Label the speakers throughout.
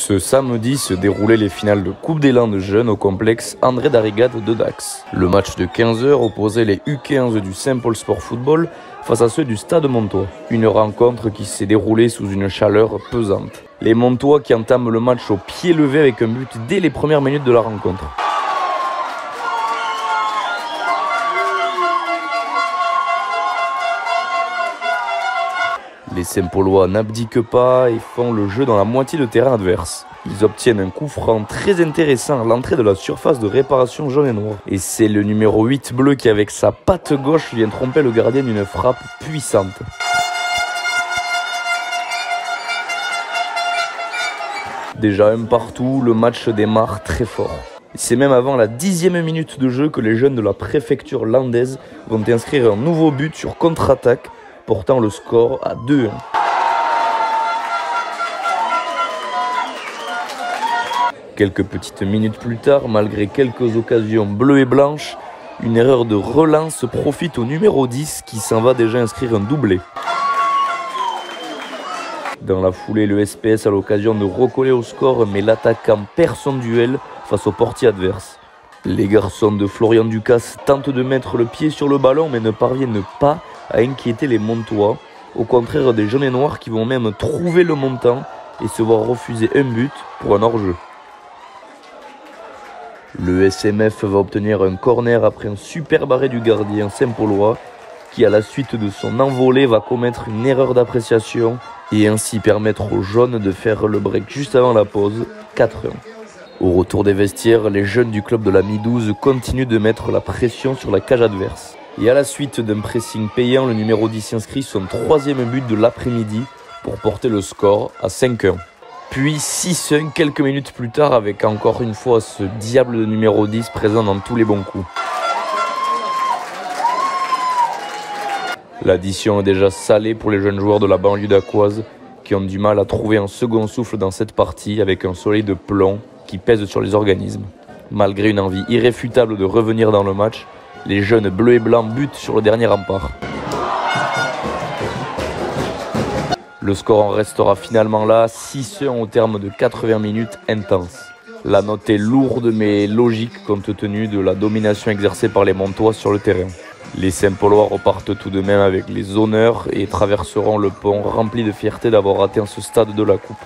Speaker 1: Ce samedi se déroulaient les finales de Coupe des Landes jeunes au complexe André Darrigade de Dax. Le match de 15h opposait les U15 du Saint-Paul Sport Football face à ceux du Stade Montois. Une rencontre qui s'est déroulée sous une chaleur pesante. Les Montois qui entament le match au pied levé avec un but dès les premières minutes de la rencontre. Les Saint-Paulois n'abdiquent pas et font le jeu dans la moitié de terrain adverse. Ils obtiennent un coup franc très intéressant à l'entrée de la surface de réparation jaune et noire. Et c'est le numéro 8 bleu qui, avec sa patte gauche, vient tromper le gardien d'une frappe puissante. Déjà un partout, le match démarre très fort. C'est même avant la 10e minute de jeu que les jeunes de la préfecture landaise vont inscrire un nouveau but sur contre-attaque, portant le score à 2-1. Quelques petites minutes plus tard, malgré quelques occasions bleues et blanches, une erreur de relance profite au numéro 10 qui s'en va déjà inscrire un doublé. Dans la foulée, le SPS a l'occasion de recoller au score, mais l'attaquant perd son duel face au portier adverse. Les garçons de Florian Ducasse tentent de mettre le pied sur le ballon, mais ne parviennent pas à inquiéter les Montois, au contraire des jaunes et noirs qui vont même trouver le montant et se voir refuser un but pour un hors-jeu. Le SMF va obtenir un corner après un superbe arrêt du gardien Saint-Paulois qui, à la suite de son envolée, va commettre une erreur d'appréciation et ainsi permettre aux jaunes de faire le break juste avant la pause, 4-1. Au retour des vestiaires, les jeunes du club de la Mi-12 continuent de mettre la pression sur la cage adverse. Et à la suite d'un pressing payant, le numéro 10 inscrit son 3e but de l'après-midi pour porter le score à 5-1. Puis 6-1 quelques minutes plus tard avec encore une fois ce diable de numéro 10 présent dans tous les bons coups. L'addition est déjà salée pour les jeunes joueurs de la banlieue dacoise qui ont du mal à trouver un second souffle dans cette partie avec un soleil de plomb qui pèse sur les organismes. Malgré une envie irréfutable de revenir dans le match, les jeunes bleus et blancs butent sur le dernier rempart. Le score en restera finalement là, 6-1 au terme de 80 minutes intenses. La note est lourde mais logique compte tenu de la domination exercée par les Montois sur le terrain. Les Saint-Paulois repartent tout de même avec les honneurs et traverseront le pont rempli de fierté d'avoir atteint ce stade de la coupe.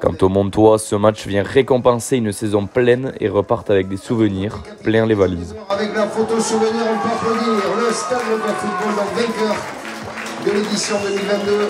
Speaker 1: Quant aux Montois, ce match vient récompenser une saison pleine et repartent avec des souvenirs plein les valises.
Speaker 2: Avec la photo souvenir, on peut applaudir le Stade Montois Football, donc vainqueur de l'édition 2022.